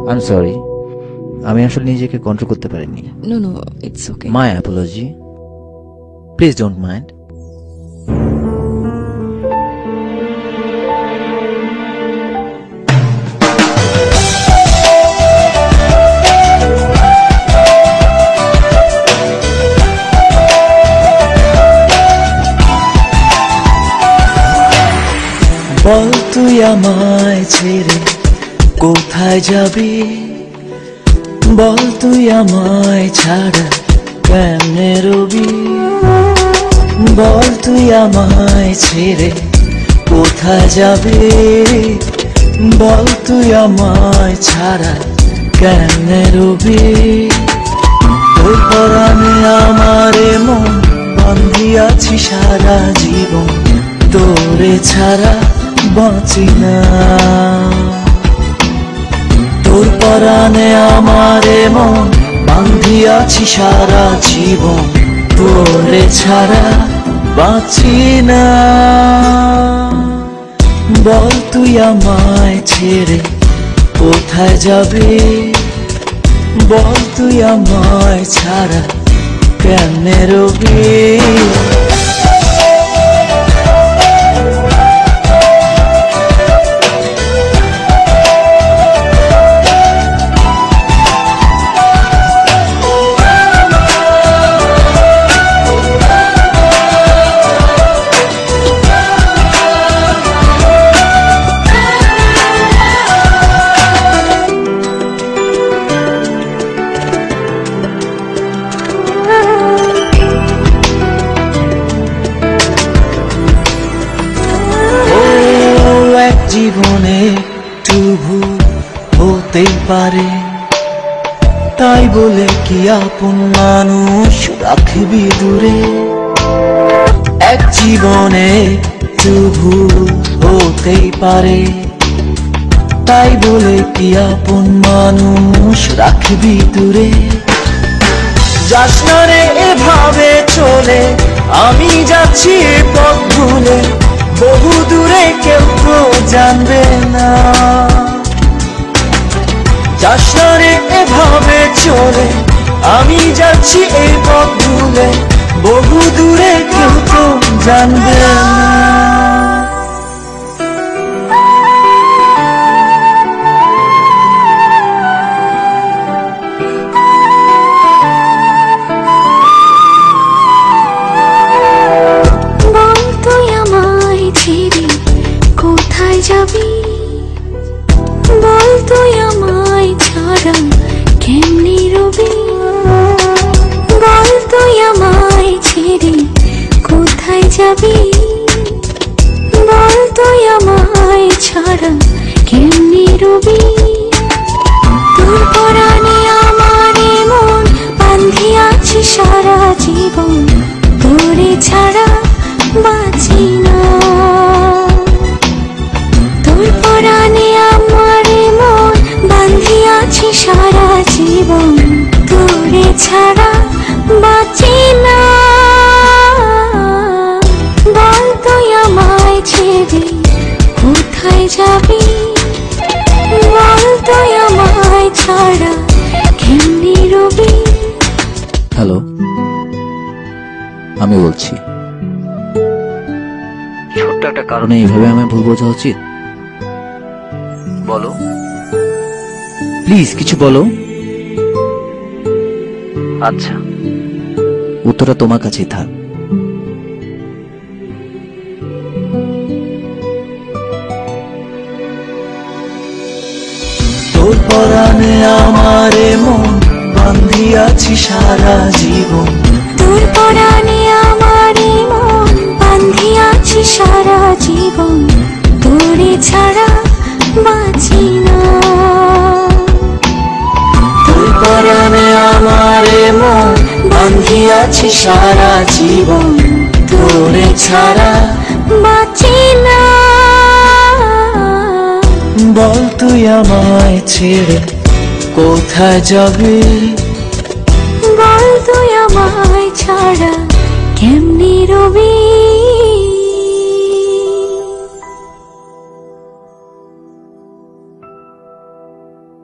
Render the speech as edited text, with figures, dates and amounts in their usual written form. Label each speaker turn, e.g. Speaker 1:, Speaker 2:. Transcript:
Speaker 1: I am sorry, আমি আসলে নিজেকে কন্ট্রোল করতে পারিনি।
Speaker 2: No, no, it's okay.
Speaker 1: My apology, please don't mind.
Speaker 3: বল তুই আমায় ছেড়ে কোথায় যাবি, বল তুই আমায় ছাড়া কেমনে রবি, বল তুই আমায় ছেড়ে কোথায় যাবি, বল তুই আমায় ছাড়া কেমনে রবি। তোর পরাণে আমারে মন বাঁধিয়াছি সারা জীবন, তোরে ছাড়া বাঁচি না। তোর পরাণে আমারে মন বাঁধিয়াছি সারা জীবন, তোরে ছাড়া বাঁচি না। বল তুই আমায় ছেড়ে কোথায় যাবি, বল তুই আমায় ছাড়া কেমনে রবি। জীবনে একটু ভুল হতেই পারে, তাই বলে কি আপন মানুষ রাখবি দূরে। এক জীবনে একটু ভুল হতেই পারে, তাই বলে কি আপন মানুষ রাখবি দূরে। যাস না রে এভাবে চলে, আমি যাচ্ছি পথ ভুলে, বহু দূরে কেউ তো জানবে না। যাস না রে এভাবে চলে, আমি যাচ্ছি এই পথ ভুলে, বহু দূরে কেউ তো জানবে না।
Speaker 4: যাবি, বল তুই আমায় ছাড়া কেমনে রবি, বল তুই আমায় ছেড়ে কোথায় যাবি, বল তুই আমায় ছাড়া কেমনে রবি। তোর পরাণে আমারে মন বাঁধিয়াছি সারা জীবন, তোরে ছাড়া বাঁচি না। পরাণে আমারে মন বাঁধিয়াছি সারা জীবন, তোরে ছাড়া বাঁচি না। বল তুই আমায় ছেড়ে কোথায় যাবি, বল তুই আমায় ছাড়া কেমনে রবি।
Speaker 1: হ্যালো, আমি বলছি। ছোট্ট একটা কারণে এইভাবে আমায় ভুল বোঝা উচিত? বলো প্লিজ, কিছু বলো। আচ্ছা, উত্তরটা তোমার কাছেই থাক।
Speaker 3: তোর পরাণে আমারে মন বাঁধিয়াছি সারা জীবন,
Speaker 4: তোর পরাণে আমারে মন বাঁধিয়াছি সারা জীবন, তোরে ছাড়া বাঁচি না।
Speaker 3: তোর পরাণে আমারে মন বাঁধিয়াছি সারা জীবন, তোরে ছাড়া
Speaker 4: বাঁচি না।
Speaker 3: বল তুই আমায় ছেড়ে কোথায় যাবি,
Speaker 4: বল তুই আমায় ছাড়া কেমনে রবি।